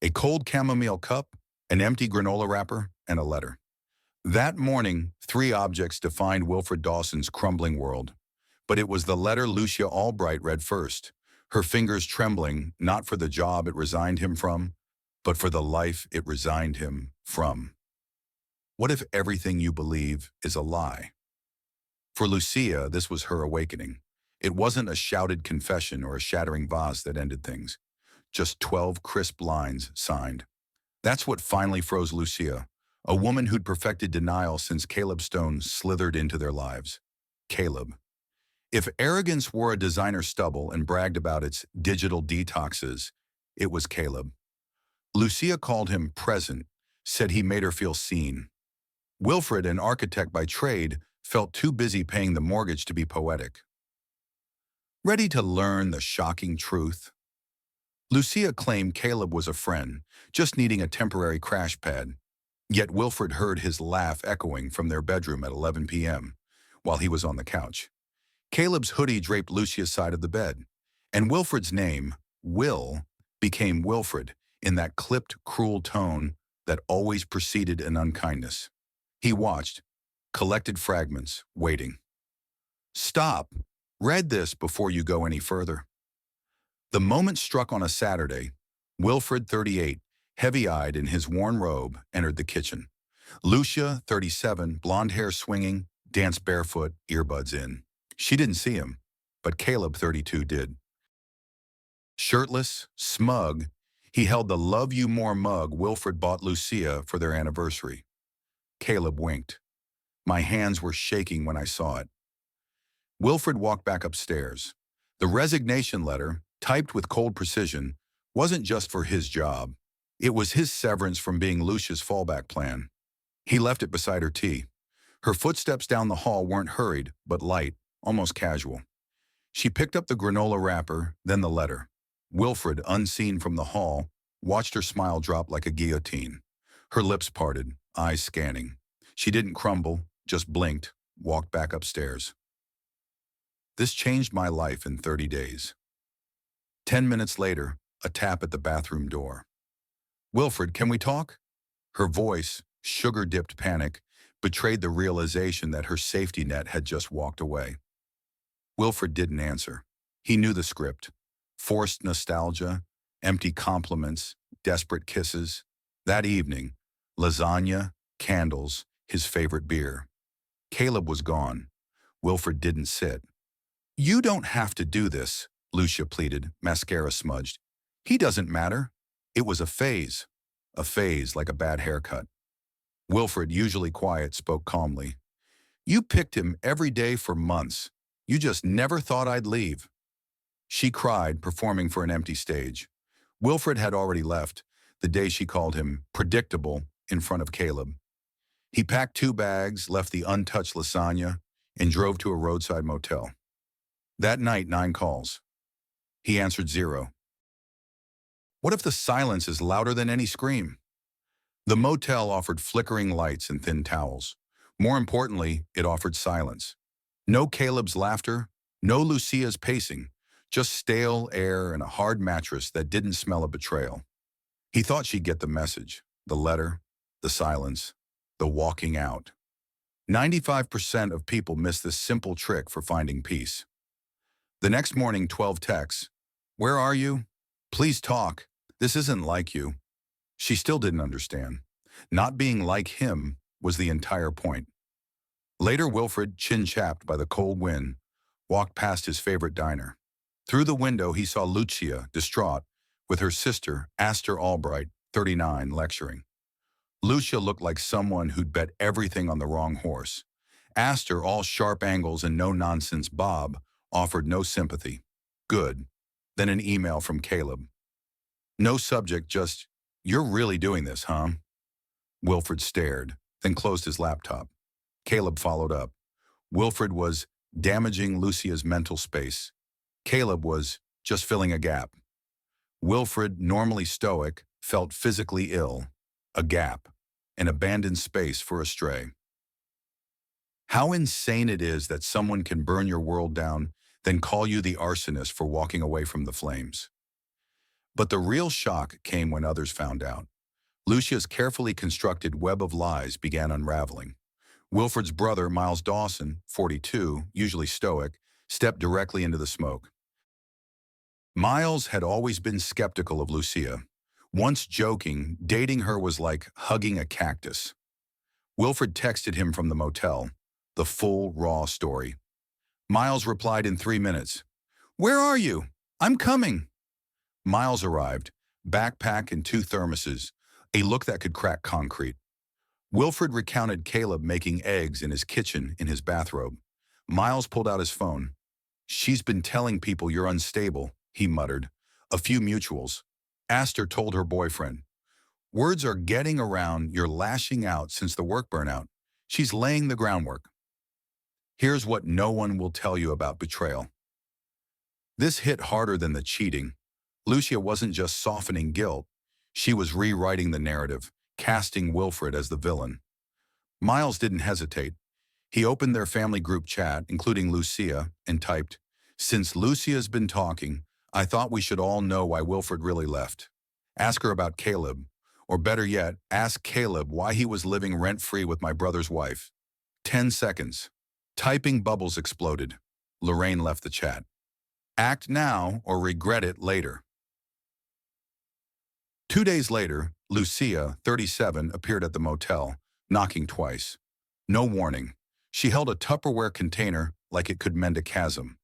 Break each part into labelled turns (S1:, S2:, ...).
S1: A cold chamomile cup, an empty granola wrapper, and a letter. That morning, three objects defined Wilfred Dawson's crumbling world. But it was the letter Lucia Albright read first, her fingers trembling not for the job it resigned him from, but for the life it resigned him from. What if everything you believe is a lie? For Lucia, this was her awakening. It wasn't a shouted confession or a shattering vase that ended things. Just 12 crisp lines signed. That's what finally froze Lucia, a woman who'd perfected denial since Caleb Stone slithered into their lives. Caleb. If arrogance wore a designer stubble and bragged about its digital detoxes, it was Caleb. Lucia called him present, said he made her feel seen. Wilfred, an architect by trade, felt too busy paying the mortgage to be poetic. Ready to learn the shocking truth? Lucia claimed Caleb was a friend, just needing a temporary crash pad. Yet Wilfred heard his laugh echoing from their bedroom at 11 p.m. while he was on the couch. Caleb's hoodie draped Lucia's side of the bed, and Wilfred's name, Will, became Wilfred in that clipped, cruel tone that always preceded an unkindness. He watched, collected fragments, waiting. Stop. Read this before you go any further. The moment struck on a Saturday. Wilfred, 38, heavy-eyed in his worn robe, entered the kitchen. Lucia, 37, blonde hair swinging, danced barefoot, earbuds in. She didn't see him, but Caleb, 32, did. Shirtless, smug, he held the Love You More mug Wilfred bought Lucia for their anniversary. Caleb winked. My hands were shaking when I saw it. Wilfred walked back upstairs. The resignation letter, typed with cold precision, wasn't just for his job. It was his severance from being Lucia's fallback plan. He left it beside her tea. Her footsteps down the hall weren't hurried, but light, almost casual. She picked up the granola wrapper, then the letter. Wilfred, unseen from the hall, watched her smile drop like a guillotine. Her lips parted, eyes scanning. She didn't crumble, just blinked, walked back upstairs. This changed my life in 30 days. 10 minutes later, a tap at the bathroom door. Wilfred, can we talk? Her voice, sugar-dipped panic, betrayed the realization that her safety net had just walked away. Wilfred didn't answer. He knew the script. Forced nostalgia, empty compliments, desperate kisses. That evening, lasagna, candles, his favorite beer. Caleb was gone. Wilfred didn't sit. You don't have to do this, Lucia pleaded, mascara smudged. He doesn't matter. It was a phase like a bad haircut. Wilfred, usually quiet, spoke calmly. You picked him every day for months. You just never thought I'd leave. She cried, performing for an empty stage. Wilfred had already left, the day she called him predictable in front of Caleb. He packed 2 bags, left the untouched lasagna, and drove to a roadside motel. That night, 9 calls. He answered 0. What if the silence is louder than any scream? The motel offered flickering lights and thin towels. More importantly, it offered silence. No Caleb's laughter, no Lucia's pacing, just stale air and a hard mattress that didn't smell of betrayal. He thought she'd get the message, the letter, the silence, the walking out. 95% of people miss this simple trick for finding peace. The next morning, 12 texts. Where are you? Please talk. This isn't like you. She still didn't understand. Not being like him was the entire point. Later, Wilfred, chin-chapped by the cold wind, walked past his favorite diner. Through the window, he saw Lucia, distraught, with her sister, Astor Albright, 39, lecturing. Lucia looked like someone who'd bet everything on the wrong horse. Astor, all sharp angles and no-nonsense Bob, offered no sympathy. Good. Then an email from Caleb. No subject, just, you're really doing this, huh? Wilfred stared, then closed his laptop. Caleb followed up. Wilfred was damaging Lucia's mental space. Caleb was just filling a gap. Wilfred, normally stoic, felt physically ill. A gap. An abandoned space for a stray. How insane it is that someone can burn your world down, then call you the arsonist for walking away from the flames. But the real shock came when others found out. Lucia's carefully constructed web of lies began unraveling. Wilfred's brother, Miles Dawson, 42, usually stoic, stepped directly into the smoke. Miles had always been skeptical of Lucia. Once joking, dating her was like hugging a cactus. Wilfred texted him from the motel, the full, raw story. Miles replied in 3 minutes. "Where are you? I'm coming." Miles arrived, backpack and 2 thermoses, a look that could crack concrete. Wilfred recounted Caleb making eggs in his kitchen in his bathrobe. Miles pulled out his phone. "She's been telling people you're unstable," he muttered. "A few mutuals." Astor told her boyfriend. "Words are getting around you're lashing out since the work burnout. She's laying the groundwork." Here's what no one will tell you about betrayal. This hit harder than the cheating. Lucia wasn't just softening guilt. She was rewriting the narrative, casting Wilfred as the villain. Miles didn't hesitate. He opened their family group chat, including Lucia, and typed, "Since Lucia's been talking, I thought we should all know why Wilfred really left. Ask her about Caleb. Or better yet, ask Caleb why he was living rent-free with my brother's wife." 10 seconds. Typing bubbles exploded. Lorraine left the chat. "Act now or regret it later." 2 days later, Lucia, 37, appeared at the motel, knocking twice. No warning. She held a Tupperware container like it could mend a chasm.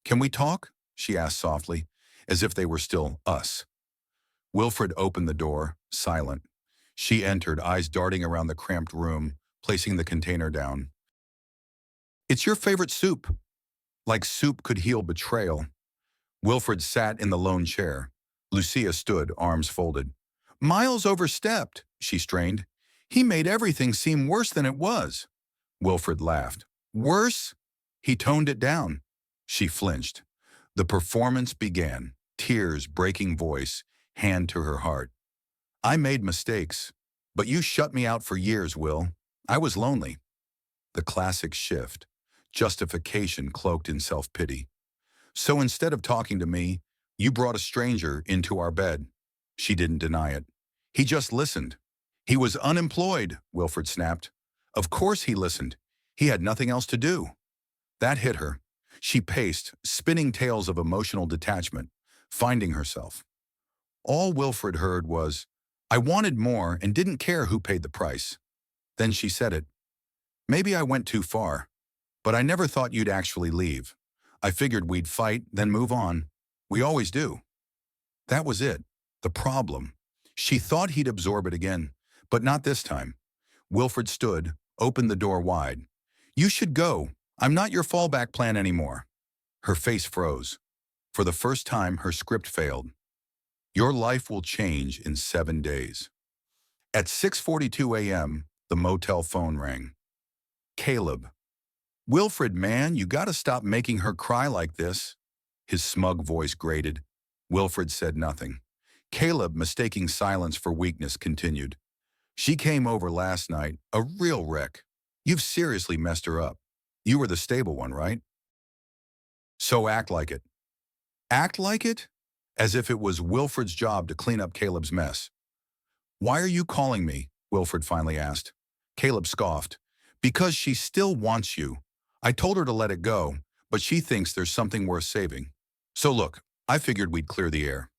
S1: "Can we talk?" she asked softly, as if they were still us. Wilfred opened the door, silent. She entered, eyes darting around the cramped room, placing the container down. "It's your favorite soup." Like soup could heal betrayal. Wilfred sat in the lone chair. Lucia stood, arms folded. "Miles overstepped," she strained. "He made everything seem worse than it was." Wilfred laughed. "Worse?" He toned it down. She flinched. The performance began, tears breaking voice, hand to her heart. "I made mistakes, but you shut me out for years, Will. I was lonely." The classic shift, justification cloaked in self-pity. "So instead of talking to me, you brought a stranger into our bed." She didn't deny it. "He just listened." "He was unemployed," Wilfred snapped. "Of course he listened. He had nothing else to do." That hit her. She paced, spinning tales of emotional detachment, finding herself. All Wilfred heard was, "I wanted more and didn't care who paid the price." Then she said it. "Maybe I went too far, but I never thought you'd actually leave. I figured we'd fight, then move on. We always do." That was it. The problem. She thought he'd absorb it again, but not this time. Wilfred stood, opened the door wide. "You should go. I'm not your fallback plan anymore." Her face froze. For the first time, her script failed. "Your life will change in 7 days." At 6:42 a.m., the motel phone rang. "Caleb." "Wilfred, man, you gotta stop making her cry like this." His smug voice grated. Wilfred said nothing. Caleb, mistaking silence for weakness, continued. "She came over last night, a real wreck. You've seriously messed her up. You were the stable one, right? So act like it." Act like it? As if it was Wilfred's job to clean up Caleb's mess. "Why are you calling me?" Wilfred finally asked. Caleb scoffed. "Because she still wants you. I told her to let it go, but she thinks there's something worth saving. So look, I figured we'd clear the air."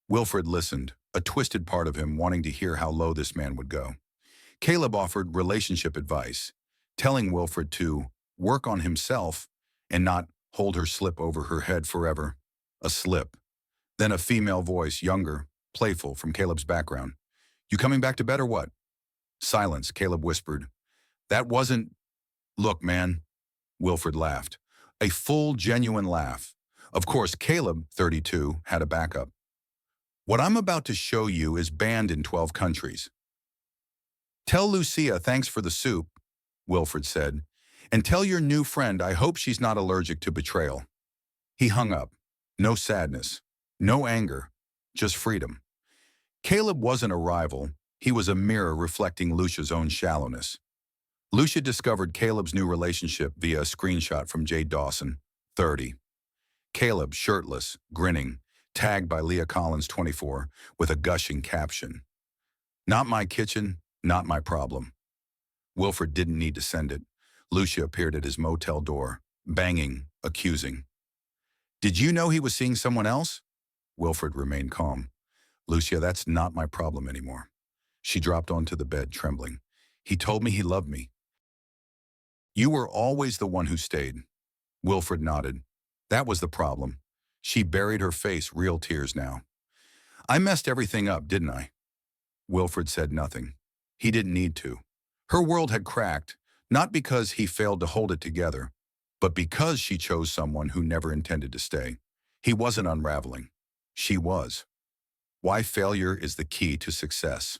S1: Wilfred listened, a twisted part of him wanting to hear how low this man would go. Caleb offered relationship advice, telling Wilfred to work on himself and not hold her slip over her head forever. A slip. Then a female voice, younger, playful, from Caleb's background. "You coming back to bed or what?" Silence, Caleb whispered. "That wasn't—" "Look, man." Wilfred laughed. A full, genuine laugh. Of course, Caleb, 32, had a backup. "What I'm about to show you is banned in 12 countries. Tell Lucia thanks for the soup," Wilfred said, "and tell your new friend I hope she's not allergic to betrayal." He hung up. No sadness, no anger, just freedom. Caleb wasn't a rival. He was a mirror reflecting Lucia's own shallowness. Lucia discovered Caleb's new relationship via a screenshot from Jade Dawson, 30. Caleb, shirtless, grinning, tagged by Leah Collins 24 with a gushing caption. Not my kitchen, not my problem. Wilfred didn't need to send it. Lucia appeared at his motel door, banging, accusing. Did you know he was seeing someone else? Wilfred remained calm. Lucia, that's not my problem anymore. She dropped onto the bed, trembling. He told me he loved me. You were always the one who stayed. Wilfred nodded. That was the problem. She buried her face, real tears now. I messed everything up, didn't I? Wilfred said nothing. He didn't need to. Her world had cracked, not because he failed to hold it together, but because she chose someone who never intended to stay. He wasn't unraveling. She was. Why failure is the key to success.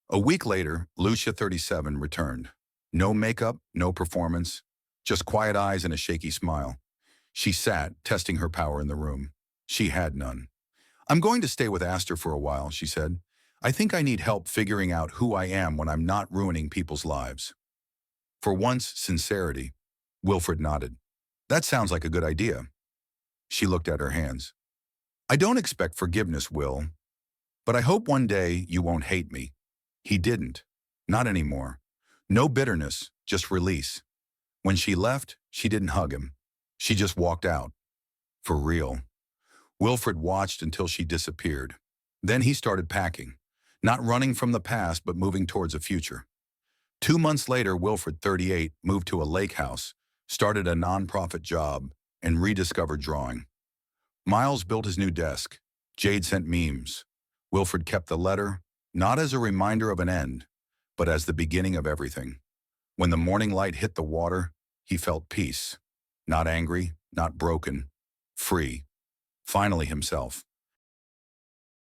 S1: A week later, Lucia 37 returned. No makeup, no performance, just quiet eyes and a shaky smile. She sat, testing her power in the room. She had none. I'm going to stay with Astor for a while, she said. I think I need help figuring out who I am when I'm not ruining people's lives. For once, sincerity. Wilfred nodded. That sounds like a good idea. She looked at her hands. I don't expect forgiveness, Will, but I hope one day you won't hate me. He didn't. Not anymore. No bitterness, just release. When she left, she didn't hug him. She just walked out. For real. Wilfred watched until she disappeared. Then he started packing. Not running from the past, but moving towards a future. 2 months later, Wilfred, 38, moved to a lake house, started a nonprofit job, and rediscovered drawing. Miles built his new desk. Jade sent memes. Wilfred kept the letter, not as a reminder of an end, but as the beginning of everything. When the morning light hit the water, he felt peace. Not angry, not broken, free. Finally himself.